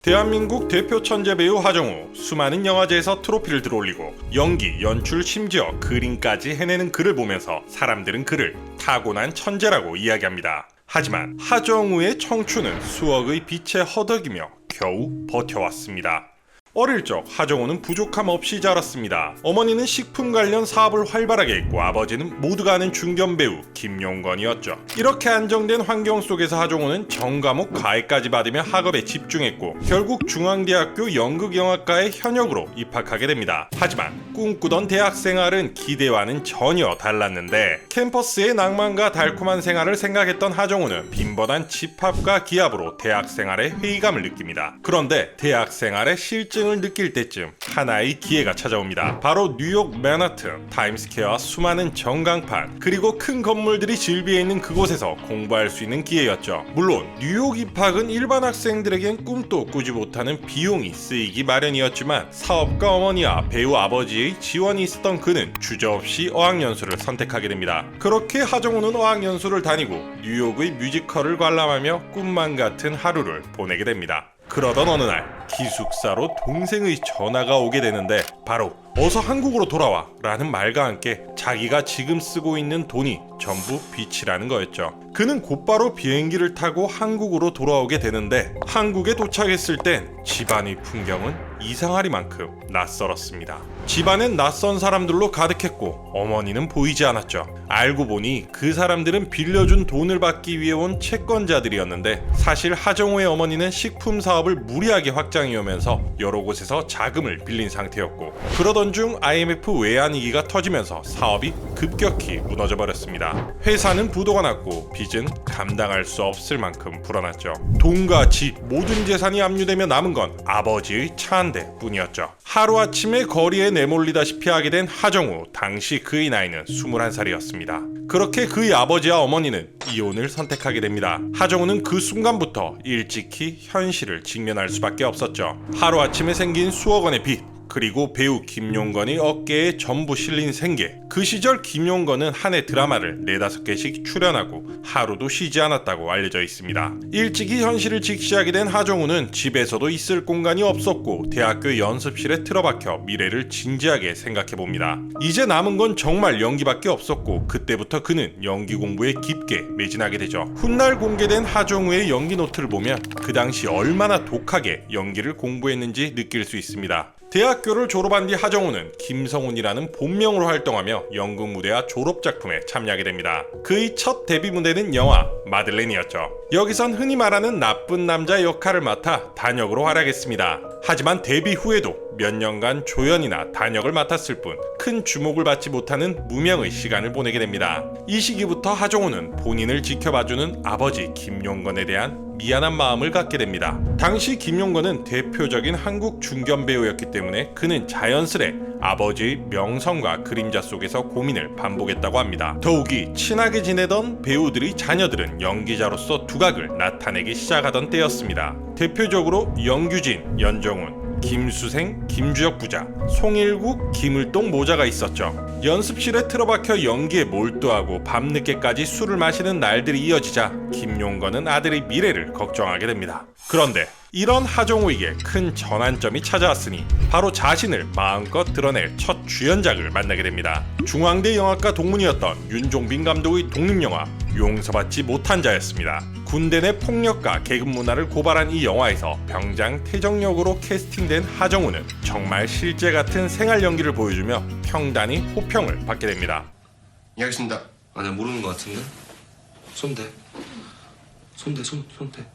대한민국 대표 천재 배우 하정우, 수많은 영화제에서 트로피를 들어올리고 연기, 연출, 심지어 그림까지 해내는 그를 보면서 사람들은 그를 타고난 천재라고 이야기합니다. 하지만 하정우의 청춘은 수억의 빛에 허덕이며 겨우 버텨왔습니다. 어릴 적 하정우는 부족함 없이 자랐습니다. 어머니는 식품 관련 사업을 활발하게 했고 아버지는 모두가 아는 중견 배우 김용건이었죠. 이렇게 안정된 환경 속에서 하정우는 전과목 과외까지 받으며 학업에 집중했고 결국 중앙대학교 연극영화과에 현역으로 입학하게 됩니다. 하지만 꿈꾸던 대학 생활은 기대와는 전혀 달랐는데 캠퍼스의 낭만과 달콤한 생활을 생각했던 하정우는 빈번한 집합과 기합으로 대학 생활에 회의감을 느낍니다. 그런데 대학 생활의 실증을 느낄 때쯤 하나의 기회가 찾아옵니다. 바로 뉴욕 맨하튼, 타임스퀘어와 수많은 전광판 그리고 큰 건물들이 질비해 있는 그곳에서 공부할 수 있는 기회였죠. 물론 뉴욕 입학은 일반 학생들에겐 꿈도 꾸지 못하는 비용이 쓰이기 마련이었지만 사업가 어머니와 배우 아버지의 지원이 있었던 그는 주저없이 어학연수를 선택하게 됩니다. 그렇게 하정우는 어학연수를 다니고 뉴욕의 뮤지컬을 관람하며 꿈만 같은 하루를 보내게 됩니다. 그러던 어느 날 기숙사로 동생의 전화가 오게 되는데 바로 어서 한국으로 돌아와 라는 말과 함께 자기가 지금 쓰고 있는 돈이 전부 빚이라는 거였죠. 그는 곧바로 비행기를 타고 한국으로 돌아오게 되는데 한국에 도착했을 땐 집안의 풍경은 이상하리만큼 낯설었습니다. 집안엔 낯선 사람들로 가득했고 어머니는 보이지 않았죠. 알고 보니 그 사람들은 빌려준 돈을 받기 위해 온 채권자들이었는데 사실 하정우의 어머니는 식품 사업을 무리하게 확장해오면서 여러 곳에서 자금을 빌린 상태였고 그러던 중 IMF 외환위기가 터지면서 사업이 급격히 무너져 버렸습니다. 회사는 부도가 났고 빚은 감당할 수 없을 만큼 불어났죠. 돈과 집, 모든 재산이 압류되며 남은 건 아버지의 차 한 대 뿐이었죠. 하루아침에 거리에 내몰리다시피 하게 된 하정우, 당시 그의 나이는 21살이었습니다. 그렇게 그의 아버지와 어머니는 이혼을 선택하게 됩니다. 하정우는 그 순간부터 일찍이 현실을 직면할 수밖에 없었죠. 하루아침에 생긴 수억 원의 빚, 그리고 배우 김용건이 어깨에 전부 실린 생계. 그 시절 김용건은 한 해 드라마를 4-5개씩 출연하고 하루도 쉬지 않았다고 알려져 있습니다. 일찍이 현실을 직시하게 된 하정우는 집에서도 있을 공간이 없었고 대학교 연습실에 틀어박혀 미래를 진지하게 생각해봅니다. 이제 남은 건 정말 연기밖에 없었고 그때부터 그는 연기 공부에 깊게 매진하게 되죠. 훗날 공개된 하정우의 연기 노트를 보면 그 당시 얼마나 독하게 연기를 공부했는지 느낄 수 있습니다. 대학교를 졸업한 뒤 하정우는 김성훈이라는 본명으로 활동하며 연극 무대와 졸업작품에 참여하게 됩니다. 그의 첫 데뷔 무대는 영화 마들렌이었죠. 여기선 흔히 말하는 나쁜 남자 역할을 맡아 단역으로 활약했습니다. 하지만 데뷔 후에도 몇 년간 조연이나 단역을 맡았을 뿐 큰 주목을 받지 못하는 무명의 시간을 보내게 됩니다. 이 시기부터 하정우는 본인을 지켜봐주는 아버지 김용건에 대한 미안한 마음을 갖게 됩니다. 당시 김용건은 대표적인 한국 중견 배우였기 때문에 그는 자연스레 아버지의 명성과 그림자 속에서 고민을 반복했다고 합니다. 더욱이 친하게 지내던 배우들의 자녀들은 연기자로서 두각을 나타내기 시작하던 때였습니다. 대표적으로 영규진, 연정훈, 김수생, 김주혁 부자, 송일국, 김을동 모자가 있었죠. 연습실에 틀어박혀 연기에 몰두하고 밤늦게까지 술을 마시는 날들이 이어지자 김용건은 아들의 미래를 걱정하게 됩니다. 그런데 이런 하정우에게 큰 전환점이 찾아왔으니 바로 자신을 마음껏 드러낼 첫 주연작을 만나게 됩니다. 중앙대 영화과 동문이었던 윤종빈 감독의 독립영화 용서받지 못한 자였습니다. 군대 내 폭력과 계급 문화를 고발한 이 영화에서 병장 태정역으로 캐스팅된 하정우는 정말 실제 같은 생활 연기를 보여주며 평단의 호평을 받게 됩니다. 예, 알겠습니다. 아, 내가 모르는 것 같은데? 손대.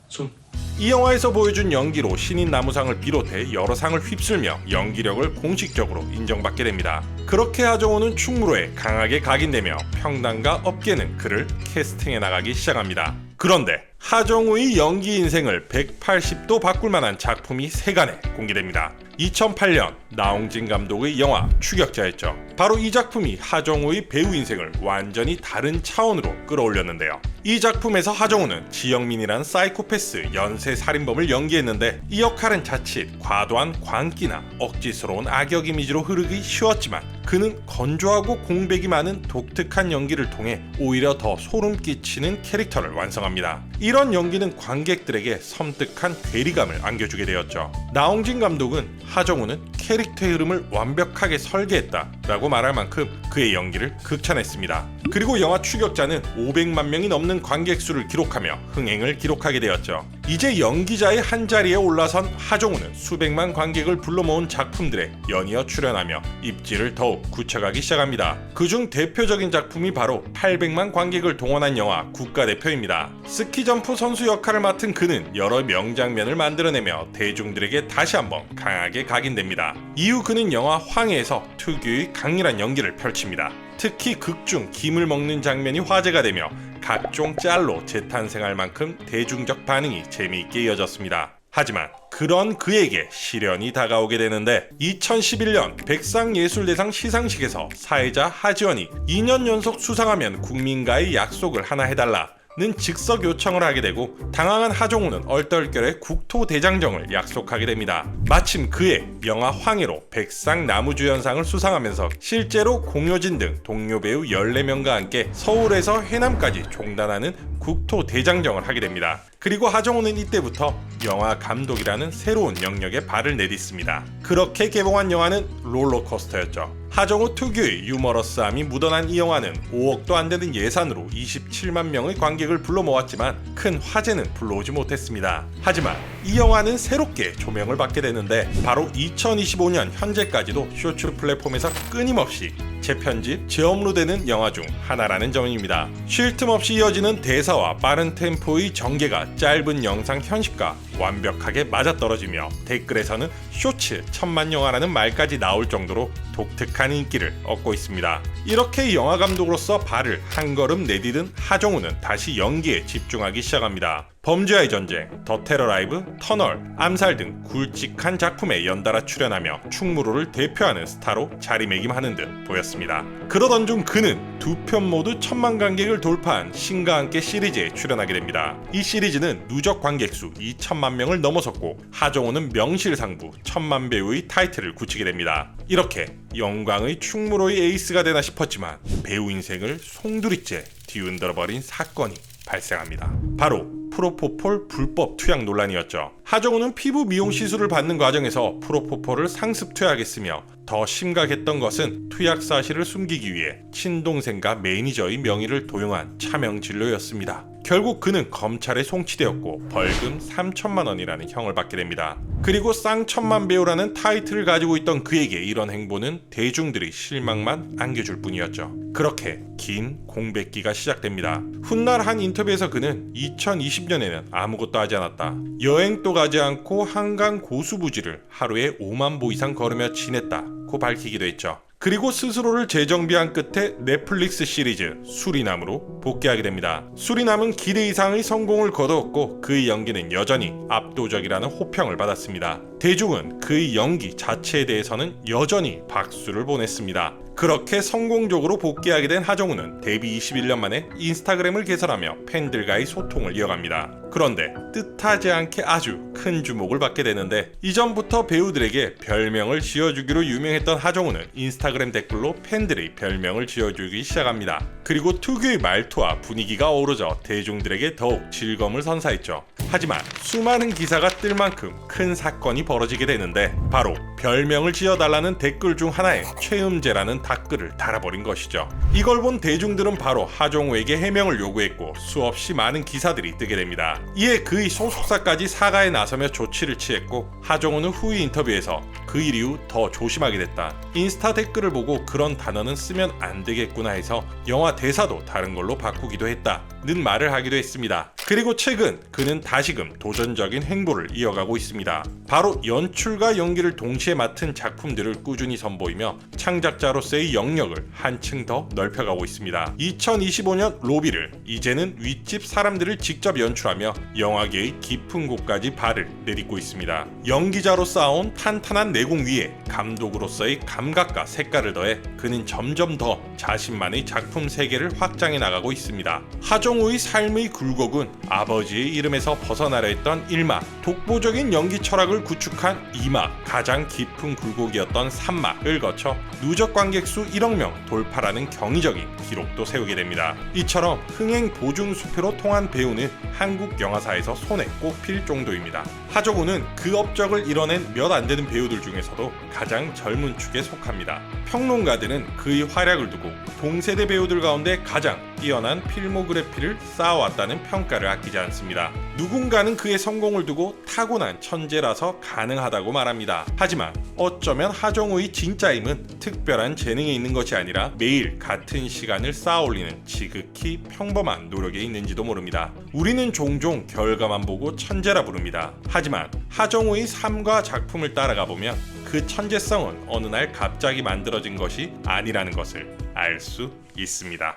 손. 이 영화에서 보여준 연기로 신인 나무상을 비롯해 여러 상을 휩쓸며 연기력을 공식적으로 인정받게 됩니다. 그렇게 하정우는 충무로에 강하게 각인되며 평단과 업계는 그를 캐스팅해 나가기 시작합니다. 그런데 하정우의 연기 인생을 180도 바꿀 만한 작품이 세간에 공개됩니다. 2008년 나홍진 감독의 영화 추격자였죠. 바로 이 작품이 하정우의 배우 인생을 완전히 다른 차원으로 끌어올렸는데요. 이 작품에서 하정우는 지영민이라는 사이코패스 연쇄 살인범을 연기했는데 이 역할은 자칫 과도한 광기나 억지스러운 악역 이미지로 흐르기 쉬웠지만 그는 건조하고 공백이 많은 독특한 연기를 통해 오히려 더 소름 끼치는 캐릭터를 완성합니다. 이런 연기는 관객들에게 섬뜩한 괴리감을 안겨주게 되었죠. 나홍진 감독은 하정우는 캐릭터의 흐름을 완벽하게 설계했다라고 말할 만큼 그의 연기를 극찬했습니다. 그리고 영화 추격자는 500만 명이 넘는 관객 수를 기록하며 흥행을 기록하게 되었죠. 이제 연기자의 한자리에 올라선 하정우는 수백만 관객을 불러 모은 작품들에 연이어 출연하며 입지를 더욱 굳혀가기 시작합니다. 그중 대표적인 작품이 바로 800만 관객을 동원한 영화 국가대표입니다. 스키점프 선수 역할을 맡은 그는 여러 명장면을 만들어내며 대중들에게 다시 한번 강하게 각인됩니다. 이후 그는 영화 황해에서 특유의 강렬한 연기를 펼칩니다. 특히 극중 김을 먹는 장면이 화제가 되며 각종 짤로 재탄생할 만큼 대중적 반응이 재미있게 이어졌습니다. 하지만 그런 그에게 시련이 다가오게 되는데 2011년 백상예술대상 시상식에서 사회자 하지원이 2년 연속 수상하면 국민과의 약속을 하나 해달라 는 즉석 요청을 하게 되고 당황한 하정우는 얼떨결에 국토대장정을 약속하게 됩니다. 마침 그해 영화 황해로 백상 나무주연상을 수상하면서 실제로 공효진 등 동료 배우 14명과 함께 서울에서 해남까지 종단하는 국토대장정을 하게 됩니다. 그리고 하정우는 이때부터 영화 감독이라는 새로운 영역에 발을 내딛습니다. 그렇게 개봉한 영화는 롤러코스터였죠. 하정우 특유의 유머러스함이 묻어난 이 영화는 5억도 안 되는 예산으로 27만 명의 관객을 불러 모았지만 큰 화제는 불러오지 못했습니다. 하지만 이 영화는 새롭게 조명을 받게 되는데 바로 2025년 현재까지도 쇼츠 플랫폼에서 끊임없이 재편집, 재업로드되는 영화 중 하나라는 점입니다. 쉴 틈 없이 이어지는 대사와 빠른 템포의 전개가 짧은 영상 현실과 완벽하게 맞아떨어지며 댓글에서는 쇼츠 천만 영화라는 말까지 나올 정도로 독특한 인기를 얻고 있습니다. 이렇게 영화 감독으로서 발을 한 걸음 내디딘 하정우는 다시 연기에 집중하기 시작합니다. 범죄와의 전쟁, 더 테러 라이브, 터널, 암살 등 굵직한 작품에 연달아 출연하며 충무로를 대표하는 스타로 자리매김하는 듯 보였습니다. 그러던 중 그는 두 편 모두 1000만 관객을 돌파한 신과 함께 시리즈에 출연하게 됩니다. 이 시리즈는 누적 관객수 2천만 명을 넘어섰고 하정우는 명실상부 1000만 배우의 타이틀을 굳히게 됩니다. 이렇게 영광의 충무로의 에이스가 되나 싶었지만 배우 인생을 송두리째 뒤흔들어버린 사건이 발생합니다. 바로 프로포폴 불법 투약 논란이었죠. 하정우는 피부 미용 시술을 받는 과정에서 프로포폴을 상습 투약했으며 더 심각했던 것은 투약 사실을 숨기기 위해 친동생과 매니저의 명의를 도용한 차명 진료였습니다. 결국 그는 검찰에 송치되었고 벌금 3천만 원이라는 형을 받게 됩니다. 그리고 쌍천만 배우라는 타이틀을 가지고 있던 그에게 이런 행보는 대중들의 실망만 안겨줄 뿐이었죠. 그렇게 긴 공백기가 시작됩니다. 훗날 한 인터뷰에서 그는 2020년에는 아무것도 하지 않았다. 여행도 가지 않고 한강 고수부지를 하루에 5만 보 이상 걸으며 지냈다고 밝히기도 했죠. 그리고 스스로를 재정비한 끝에 넷플릭스 시리즈 수리남으로 복귀하게 됩니다. 수리남은 기대 이상의 성공을 거두었고 그의 연기는 여전히 압도적이라는 호평을 받았습니다. 대중은 그의 연기 자체에 대해서는 여전히 박수를 보냈습니다. 그렇게 성공적으로 복귀하게 된 하정우는 데뷔 21년 만에 인스타그램을 개설하며 팬들과의 소통을 이어갑니다. 그런데 뜻하지 않게 아주 큰 주목을 받게 되는데 이전부터 배우들에게 별명을 지어주기로 유명했던 하정우는 인스타그램 댓글로 팬들의 별명을 지어주기 시작합니다. 그리고 특유의 말투와 분위기가 어우러져 대중들에게 더욱 즐거움을 선사했죠. 하지만 수많은 기사가 뜰 만큼 큰 사건이 벌어지게 되는데 바로 별명을 지어달라는 댓글 중 하나에 최음재라는 댓글을 달아버린 것이죠. 이걸 본 대중들은 바로 하정우에게 해명을 요구했고 수없이 많은 기사들이 뜨게 됩니다. 이에 그의 소속사까지 사과에 나서며 조치를 취했고 하정우는 후의 인터뷰에서 그 일 이후 더 조심하게 됐다. 인스타 댓글을 보고 그런 단어는 쓰면 안 되겠구나 해서 영화 대사도 다른 걸로 바꾸기도 했다는 말을 하기도 했습니다. 그리고 최근 그는 다시금 도전적인 행보를 이어가고 있습니다. 바로 연출과 연기를 동시에 맡은 작품들을 꾸준히 선보이며 창작자로서의 영역을 한층 더 넓혀가고 있습니다. 2025년 로비를 이제는 윗집 사람들을 직접 연출하며 영화계의 깊은 곳까지 발을 내딛고 있습니다. 연기자로 쌓아온 탄탄한 내공 위에 감독으로서의 감각과 색깔을 더해 그는 점점 더 자신만의 작품 세계를 확장해 나가고 있습니다. 하정우의 삶의 굴곡은 아버지의 이름에서 벗어나려 했던 1막, 독보적인 연기 철학을 구축한 2막, 가장 깊은 굴곡이었던 3막을 거쳐 누적 관객 수 1억 명 돌파라는 경이적인 기록도 세우게 됩니다. 이처럼 흥행 보증 수표로 통한 배우는 한국 영화사에서 손에 꼽힐 정도입니다. 하정우는 그 업적을 이뤄낸 몇 안 되는 배우들 중에서도 가장 젊은 축에 속합니다. 평론가들은 그의 활약을 두고 동세대 배우들 가운데 가장 뛰어난 필모그래피를 쌓아왔다는 평가를 아끼지 않습니다. 누군가는 그의 성공을 두고 타고난 천재라서 가능하다고 말합니다. 하지만 어쩌면 하정우의 진짜 힘은 특별한 재능에 있는 것이 아니라 매일 같은 시간을 쌓아올리는 지극히 평범한 노력에 있는지도 모릅니다. 우리는 종종 결과만 보고 천재라 부릅니다. 하지만 하정우의 삶과 작품을 따라가 보면 그 천재성은 어느 날 갑자기 만들어진 것이 아니라는 것을 알 수 있습니다.